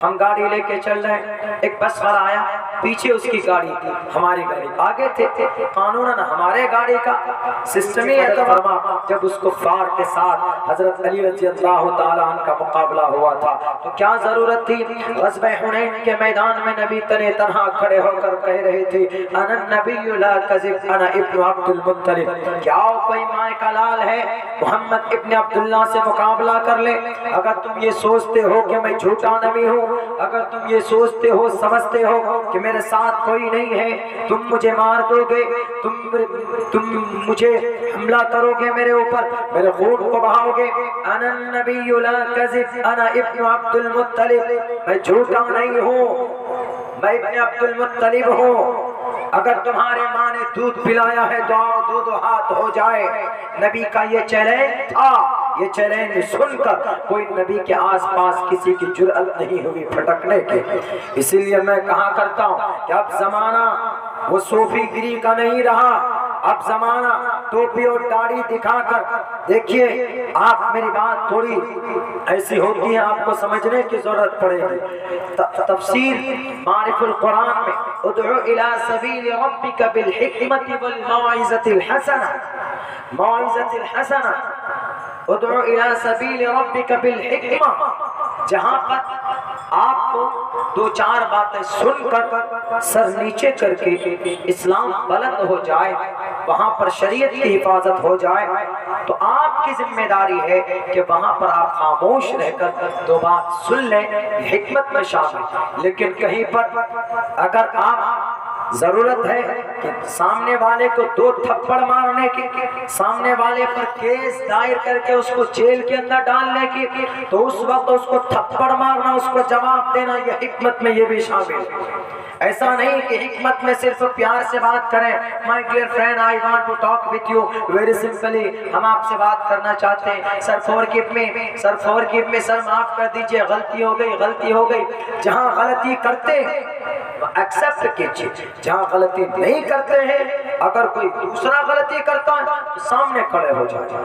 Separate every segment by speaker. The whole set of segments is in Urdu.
Speaker 1: ہم گاڑی لے کے چل رہے ہیں، ایک بس والا آیا، پیچھے اس کی گاڑی تھی، ہماری گاڑی آگے تھے۔ قانوناً ہمارے گاڑی کا سسٹم ہی فرما، جب اس کفار کے ساتھ حضرت علی رضی اللہ تعالیٰ عنہ کا مقابلہ ہوا تھا تو کیا ضرورت تھی؟ غزوہ حنین کے میدان میں نبی تنہا کھڑے ہو کر کہہ رہے تھے انا النبی لا کذب انا ابن عبد المطلب، کیا کوئی ماں کا لال ہے محمد ابن عبداللہ سے مقابلہ کر لے؟ اگر تم یہ سوچتے ہو کہ میں جھوٹا نبی ہوں، اگر تم یہ سوچتے ہو سمجھتے ہو کہ میرے ساتھ کوئی نہیں ہے، تم مجھے مار دو گے، تم مجھے حملہ کرو گے میرے اوپر، میرے خون کو بہاؤ گے۔ انا النبی لا کذب انا ابن عبد المطلب، میں جھوٹا نہیں ہوں، میں ابن عبد المطلب ہوں۔ اگر تمہارے ماں نے دودھ پلایا ہے تو آؤ دودھ ہاتھ ہو جائے۔ نبی کا یہ چیلنج تھا، یہ چیلنج سن کر کوئی نبی کے آس پاس کسی کی جرأت نہیں ہوئی پھٹکنے کے۔ اسی لیے میں کہا کرتا ہوں کہ اب زمانہ وہ صوفی گری کا نہیں رہا، اب زمانہ ٹوپی اور داڑھی دکھا کر دیکھیے۔ آپ میری بات تھوڑی ایسی ہوتی ہے آپ کو سمجھنے کی ضرورت پڑے گی۔ تفسیر معارف القرآن میں ادعو الی سبیل ربک بالحکمت والموعظۃ الحسنہ، موعظۃ الحسنہ، ادعو الی سبیل ربک بالحکمہ، جہاں پر آپ کو دو چار باتیں سن کر سر نیچے کر کے اسلام بلند ہو جائے، وہاں پر شریعت کی حفاظت ہو جائے، تو آپ کی ذمہ داری ہے کہ وہاں پر آپ خاموش رہ کر دو بات سن لیں، حکمت میں شامل۔ لیکن کہیں پر اگر آپ ضرورت ہے کہ سامنے والے کو دو تھپڑ مارنے کی، سامنے والے پر کیس دائر کر کے اس کو جیل کے اندر ڈالنے کی، تو اس وقت اس کو تھپڑ مارنا، اس کو جواب دینا، یہ حکمت میں یہ بھی شامل ہے۔ ایسا نہیں کہ حکمت میں صرف پیار سے بات کریں، my dear friend I want to talk with you very simply، ہم آپ سے بات کرنا چاہتے ہیں، سر forgive me، سر forgive me، سر معاف کر دیجئے، غلطی ہو گئی، غلطی ہو گئی۔ جہاں غلطی کرتے ہیں ایکسپٹ کیجئے، جہاں غلطی نہیں کرتے ہیں، اگر کوئی دوسرا غلطی کرتا ہے تو سامنے کھڑے ہو جائے۔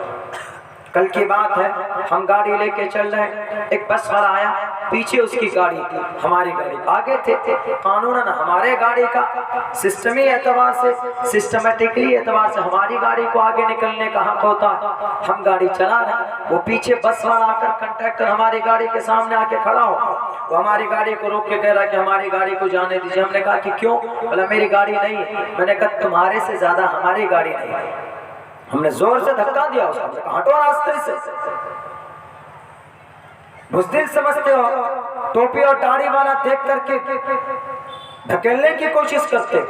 Speaker 1: کل کی بات ہے، ہم گاڑی لے کے چل رہے ہیں، ایک بس والا آیا، پیچھے اس کی گاڑی تھی، ہماری گاڑی آگے تھے۔ قانوناً ہمارے گاڑی کا سسٹمی اعتبار سے، سسٹمیٹکلی اعتبار سے ہماری گاڑی کو آگے نکلنے کا حق ہوتا ہے۔ ہم گاڑی چلا رہے ہیں، وہ پیچھے بس والا آ کر کنڈکٹر ہماری گاڑی کے سامنے آ کے کھڑا ہو، وہ ہماری گاڑی کو روک کے کہہ رہا ہے کہ ہماری گاڑی کو جانے دیجیے۔ ہم نے کہا کہ کیوں؟ بولا میری گاڑی نہیں ہے۔ میں نے کہا تمہارے سے زیادہ ہماری گاڑی نہیں ہے۔ ہم نے زور سے دھکا دیا اس کو، کہا ہٹو راستے سے، بزدل سمجھتے ہو؟ ٹوپی اور داڑھی والا دیکھ کر کے دھکیلنے کی کوشش کرتے،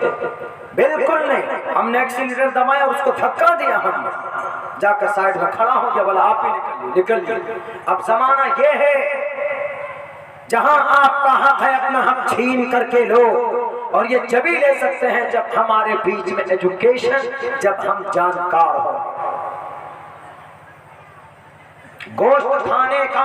Speaker 1: بالکل نہیں۔ ہم نے ایکسیلیٹر دبایا اور اس کو دھکا دیا، ہم نے جا کر سائیڈ میں کھڑا ہو گیا، بولا آپ ہی نکلیے۔ اب زمانہ یہ ہے جہاں آپ کا حق ہے اپنا حق چھین کر کے لو، اور یہ جبھی لے سکتے ہیں جب ہمارے بیچ میں ایجوکیشن، جب ہم جانکار ہوں۔ گوشت کھانے کا،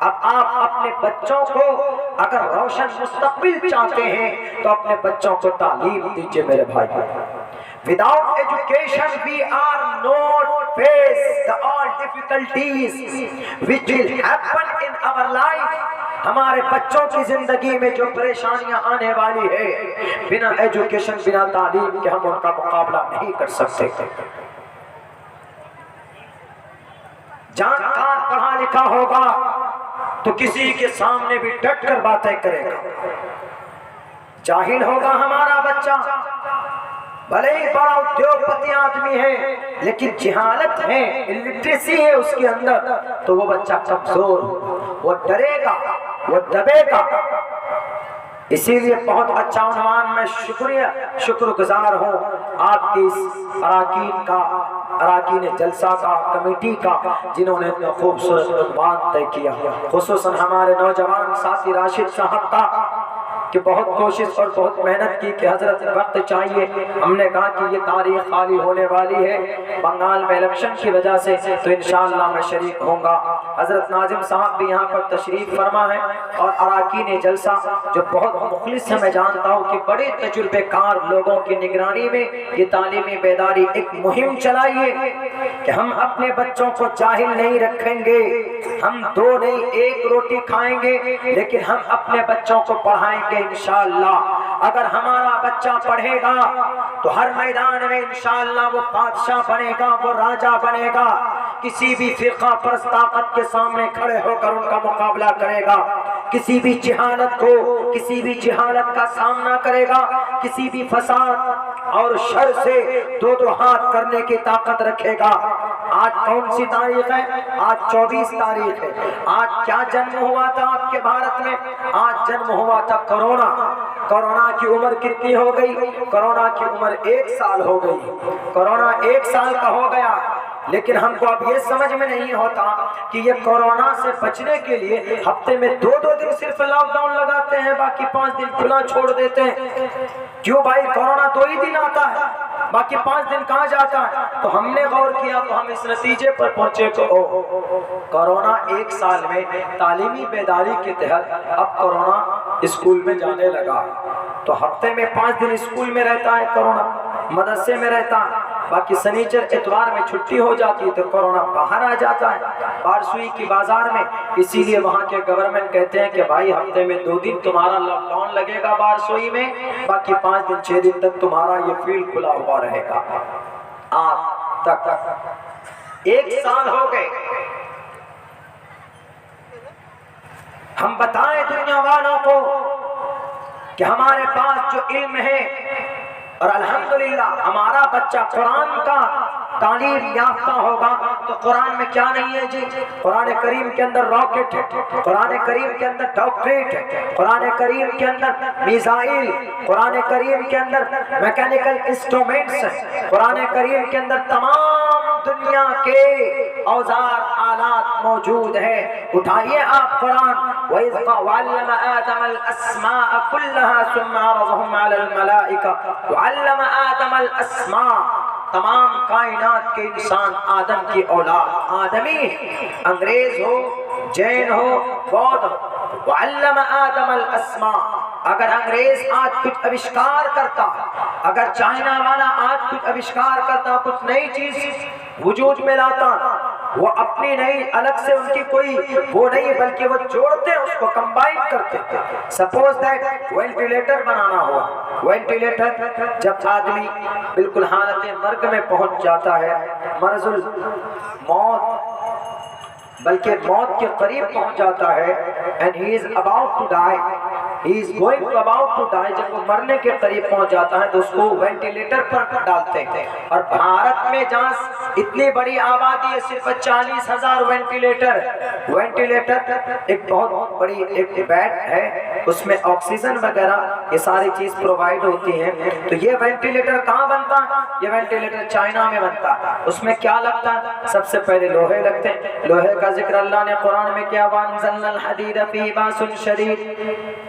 Speaker 1: اب آپ اپنے بچوں کو اگر روشن مستقبل چاہتے ہیں تو اپنے بچوں کو تعلیم دیجئے میرے بھائی۔ Without education we are not face the all difficulties which will happen in our life۔ ہمارے بچوں کی زندگی میں جو پریشانیاں آنے والی ہے، بنا ایجوکیشن، بنا تعلیم کے ہم ان کا مقابلہ نہیں کر سکتے۔ جانکار پڑھا لکھا ہوگا تو کسی کے سامنے بھی ڈٹ کر باتیں کرے گا۔ جاہل ہوگا ہمارا بچہ، بھلے ہی بڑا ادیوگپتی آدمی ہے، لیکن جہالت ہے، الٹریسی ہے اس کے اندر، تو وہ بچہ کمزور، وہ ڈرے گا، وہ دبے گا۔ اسی لیے بہت اچھا عنوان، میں شکر گزار ہوں آپ کی اس اراکین جلسہ کا، کمیٹی کا، جنہوں نے اتنا خوبصورت عنوان طے کیا، خصوصاً ہمارے نوجوان ساتھی راشد صاحب کا۔ کہ بہت کوشش اور بہت محنت کی کہ حضرت وقت چاہیے. ہم نے کہا کہ یہ تاریخ خالی ہونے والی ہے بنگال میں الیکشن کی وجہ سے، تو انشاءاللہ میں شریک ہوں گا. حضرت ناظم صاحب بھی یہاں پر تشریف فرما ہے اور اراکین جلسہ جو بہت مخلص ہے، میں جانتا ہوں کہ بڑے تجربے کار لوگوں کی نگرانی میں یہ تعلیمی بیداری ایک مہم چلائیے کہ ہم اپنے بچوں کو جاہل نہیں رکھیں گے. ہم 2 نہیں 1 روٹی کھائیں گے لیکن ہم اپنے بچوں کو پڑھائیں گے انشاءاللہ. اگر ہمارا بچہ پڑھے گا تو ہر میدان میں انشاءاللہ وہ بادشاہ بنے گا، وہ راجہ بنے گا. کسی بھی فرقہ پرست طاقت کے سامنے کھڑے ہو کر ان کا مقابلہ کرے گا. کسی بھی جہالت کا سامنا کرے گا. کسی بھی فساد اور شر سے 2 ہاتھ کرنے کی طاقت رکھے گا. آج کون سی تاریخ ہے؟ آج 24 تاریخ ہے. آج کیا جنم ہوا تھا آپ کے بھارت میں؟ آج جنم ہوا تھا کرونا. کرونا کی عمر کتنی ہو گئی؟ کرونا کی عمر 1 سال ہو گئی. کرونا 1 سال کا ہو گیا، لیکن ہم کو اب یہ سمجھ میں نہیں ہوتا کہ یہ کورونا سے بچنے کے لیے ہفتے میں 2 دن صرف لاک ڈاؤن لگاتے ہیں، باقی 5 دن کھلا چھوڑ دیتے ہیں. کیوں بھائی؟ کورونا 2 ہی دن آتا ہے، باقی 5 دن کہاں جاتا ہے؟ تو ہم نے غور کیا تو ہم اس نتیجے پر پہنچے کہ کورونا 1 سال میں تعلیمی بیداری کے تحت اب کورونا اسکول میں جانے لگا. تو ہفتے میں 5 دن اسکول میں رہتا ہے کورونا، مدرسے میں رہتا ہے، باقی سنیچر اتوار میں چھٹی ہو جاتی ہے تو کورونا باہر آ جاتا ہے بارسوئی کی بازار میں. اسی لیے وہاں کے گورنمنٹ کہتے ہیں کہ بھائی ہفتے میں 2 دن تمہارا لاک ڈاؤن لگے گا بارسوئی میں، باقی 5 دن 6 دن تک تمہارا یہ فیلڈ کھلا ہوا رہے گا. آج تک 1 سال ہو گئے. ہم بتائیں دنیا والوں کو کہ ہمارے پاس جو علم ہے اور الحمدللہ ہمارا بچہ قرآن کا تعلیم یافتہ ہوگا تو قرآن میں کیا نہیں ہے جی؟ قرآن کریم کے اندر راکٹ ہے، قرآن کریم کے اندر ڈاکٹریٹ ہے، قرآن کریم کے اندر میزائل، قرآن کریم کے اندر میکینیکل انسٹرومنٹس ہیں، قرآن کریم کے اندر تمام دنیا کے اوزار آلات موجود ہیں. اٹھائیے آپ قرآن. وَإِذْ وَعَلَّمَ آدَمَ الْأَسْمَاءَ كُلَّهَا ثُمَّ عَرَضَهُمْ عَلَى الْمَلَائِكَةِ وَعَلَّمَ آدَمَ الْأَسْمَاءَ. تمام کائنات کے انسان آدم کی اولاد آدمی، انگریز ہو، جین ہو، بودھ ہو. وَعَلَّمَ آدَمَ الْأَسْمَاءَ. اگر انگریز آج کچھ آوشکار کرتا، اگر چائنا والا آج کچھ آوشکار کرتا، کچھ نئی چیز وجود میں لاتا، وہ اپنی نئی الگ سے ان کی کوئی وہ نہیں بلکہ وہ جوڑتے اس کو کمبائن کرتے. سپوز دیٹ وینٹیلیٹر بنانا ہوا. وینٹیلیٹر جب آدمی بالکل حالت مرگ میں پہنچ جاتا ہے، مرض الموت بلکہ موت کے قریب پہنچ جاتا ہے and he is about to die, he is going to about to die. جب وہ مرنے کے قریب پہنچ جاتا ہے تو اس کو وینٹیلیٹر پر ڈالتے ہیں. اور بھارت میں جہاں اتنی بڑی آبادی ہے صرف 40,000 وینٹیلیٹر ایک بہت بڑی ایک بیڈ ہے، اس میں آکسیجن وغیرہ یہ ساری چیز پرووائڈ ہوتی ہیں. تو یہ وینٹیلیٹر کہاں بنتا ہے؟ یہ وینٹیلیٹر چائنا میں بنتا ہے. اس میں کیا لگتا ہے؟ سب سے پہلے لوہے لگتے ہیں. لوہے کا ذکر اللہ نے قرآن میں کیا، وَأَنزَلْنَا الْحَدِيدَ فِيهِ بَأْسٌ شَدِيدٌ.